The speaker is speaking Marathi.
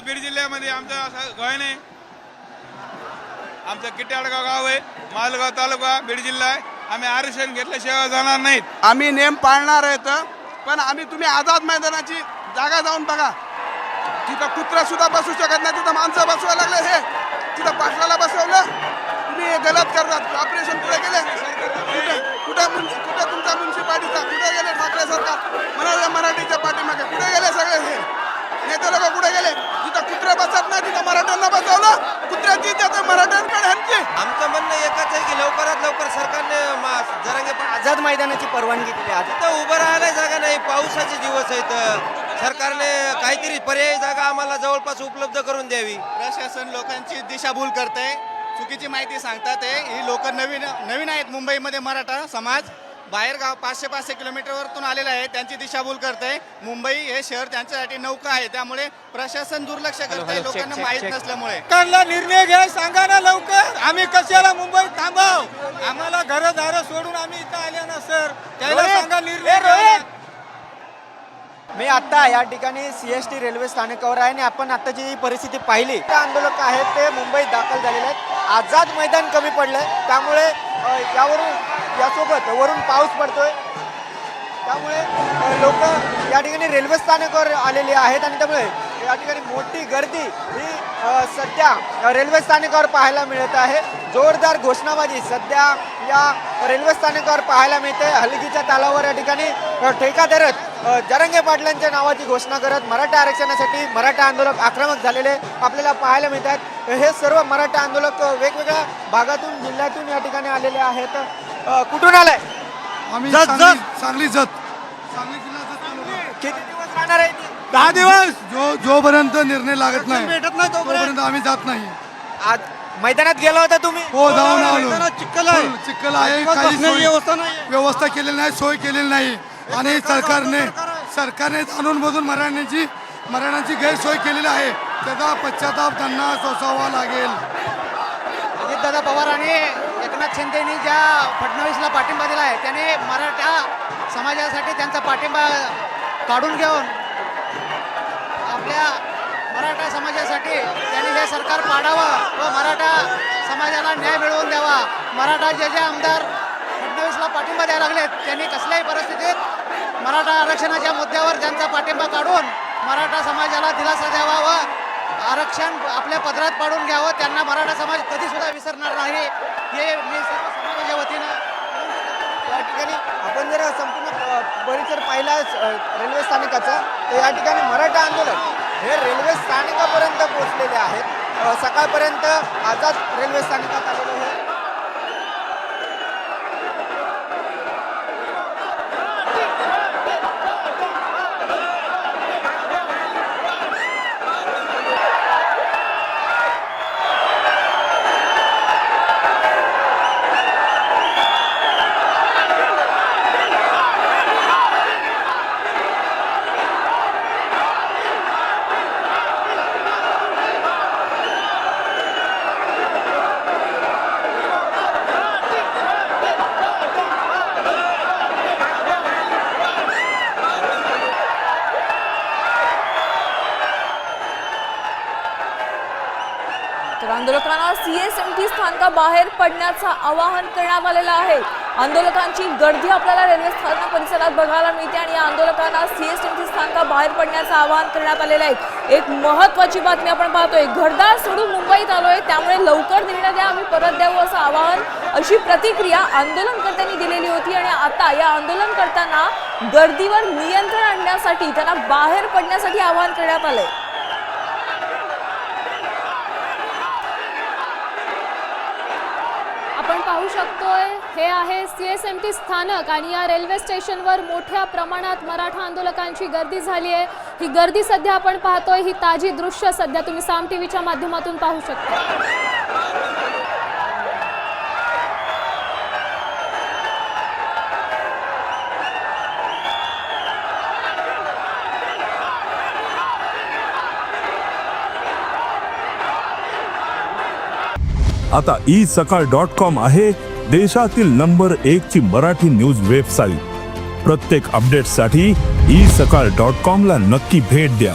बीड जिल्ह्यामध्ये आमचं असं गाव नाही. आमचं किट्याळगाव गाव आहे, मालगाव तालुका, बीड जिल्हा आहे. आम्ही आरक्षण घेतल्याशिवाय जाणार नाहीत. आम्ही नेम पाळणार आहेत, पण आम्ही तुम्ही आझाद मैदानाची जागा जाऊन बघा. तिथं कुत्रा सुद्धा बसू शकत नाही, तिथं माणसं बसवायला लागले. हे तिथं पाटलाला बसवलं. तुम्ही हे गलत करतात. ऑपरेशन कुठे गेले? कुठे तुमचा म्युन्सिपालिटीचा कुठे गेले? ठाकरे सरकार म्हणाले मराठीच्या पाठीमागे कुठे गेले सगळे? हे नेते लोक कुठे गेले? जिथं कुत्रे बसत नाही तिथं मराठ्यांना बसवलं. कुत्र्याची त्याचं मराठ्यांकडे ह्यांची. आमचं म्हणणं एकच आहे की लवकरात लवकर सरकारने जरांगे आझाद मैदानाची परवानगी दिली. आज तिथं उभं राहायला जागा नाही, पावसाचे दिवस आहेत. सरकारने काहीतरी पर्यायी जागा आम्हाला जवळपास उपलब्ध करून द्यावी. प्रशासन लोकांची दिशाभूल करते, चुकीची माहिती सांगतात. ही लोक नवीन आहेत मुंबईमध्ये. मराठा समाज बाहेर गाव 500 किलोमीटरवरतून आलेला आहे. त्यांची दिशाभूल करते. मुंबई हे शहर त्यांच्यासाठी नौका आहे, त्यामुळे प्रशासन दुर्लक्ष करते लोकांना माहीत नसल्यामुळे. सरकारला निर्णय घ्या, सांगा ना लवकर. आम्ही कशाला मुंबईत थांबाव? आम्हाला घरदार सोडून आम्ही इथं आले ना सर. त्याला सांगा निर्णय घ्या. मी आता या ठिकाणी CST रेल्वे स्थानकावर आहे आणि आपण आताची जी परिस्थिती पाहिली, त्या आंदोलक आहेत ते मुंबईत दाखल झालेले आहेत. आझाद मैदान कमी पडलंय, त्यामुळे यासोबत वरून पाऊस पडतोय, त्यामुळे लोक या ठिकाणी रेल्वे स्थानकावर आलेली आहेत आणि त्यामुळे या ठिकाणी मोठी गर्दी ही सध्या रेल्वे स्थानकावर पाहायला मिळत आहे. जोरदार घोषणाबाजी सध्या या रेल्वे स्थानकावर पाहायला मिळते. हलगीच्या तालावर या ठिकाणी ठेका धरत जरांगे पाटलांच्या नावाची घोषणा करत मराठा आरक्षणासाठी मराठा आंदोलक आक्रमक झालेले आपल्याला पाहायला मिळतात. हे सर्व मराठा आंदोलक वेगवेगळ्या भागातून जिल्ह्यातून या ठिकाणी आलेले आहेत. कुठून आलाय? आम्ही सांगली जत. किती दिवस राहणार आहे? 10 दिवस जोपर्यंत निर्णय लागत नाही भेटत नाही तोपर्यंत आम्ही जात नाही. आज मैदानात गेला होता तुम्ही? हो, जाऊन आलो. चिखल आहे, चिखल आहे, काही व्यवस्था नाही. व्यवस्था केलेली नाही, सोय केलेली नाही. आणि सरकारने जाणून बुजून मराठ्यांची गैरसोय केलेली आहे. त्याचा पश्चाताप त्यांना सोसावा लागेल. अजितदादा पवार आणि एकनाथ शिंदेनी ज्या फडणवीसला पाठिंबा दिला आहे त्याने मराठा समाजासाठी त्यांचा पाठिंबा काढून घेऊन आपल्या मराठा समाजासाठी त्यांनी हे सरकार पाडावं व मराठा समाजाला न्याय मिळवून द्यावा. मराठा जे आमदार फडणवीसला पाठिंबा द्यायला लागलेत त्यांनी कसल्याही परिस्थितीत मराठा आरक्षणाच्या मुद्द्यावर त्यांचा पाठिंबा काढून मराठा समाजाला दिलासा द्यावा व आरक्षण आपल्या पदरात पाडून घ्यावं. त्यांना मराठा समाज कधी सुद्धा विसरणार नाही हे मी सर्व समाजाच्या वतीनं. या ठिकाणी आपण जर संपूर्ण परिसर पाहिला रेल्वे स्थानकाचा, तर या ठिकाणी मराठा आंदोलक हे रेल्वे स्थानकापर्यंत पोहोचलेले आहेत. सकाळपर्यंत आझाद रेल्वे स्थानकात आलेले आहे. तर आंदोलकांना CSMT स्थानकाबाहेर पडण्याचं आवाहन करण्यात आलेलं आहे. आंदोलकांची गर्दी आपल्याला रेल्वे स्थानक परिसरात बघायला मिळते आणि या आंदोलकांना CSMT स्थानकाबाहेर पडण्याचं आवाहन करण्यात आलेलं आहे. एक महत्त्वाची बातमी आपण पाहतोय, घरदार सोडून मुंबईत आलोय त्यामुळे लवकर निर्णय द्या, आम्ही परत देऊ असं आवाहन, अशी प्रतिक्रिया आंदोलनकर्त्यांनी दिलेली होती. आणि आता या आंदोलनकर्त्यांना गर्दीवर नियंत्रण आणण्यासाठी त्यांना बाहेर पडण्यासाठी आवाहन करण्यात आलंय. आपण पाहू शकतोय हे आहे CSMT स्थानक आणि या रेल्वे स्टेशनवर मोठ्या प्रमाणात मराठा आंदोलकांची गर्दी झाली आहे. ही गर्दी सध्या आपण पाहतोय, ही ताजी दृश्य सध्या तुम्ही साम टीव्हीच्या माध्यमातून पाहू शकता. आता isakal.com आहे देशातील नंबर 1 ची मराठी न्यूज वेबसाईट. प्रत्येक अपडेटसाठी isakal.com ला नक्की भेट द्या.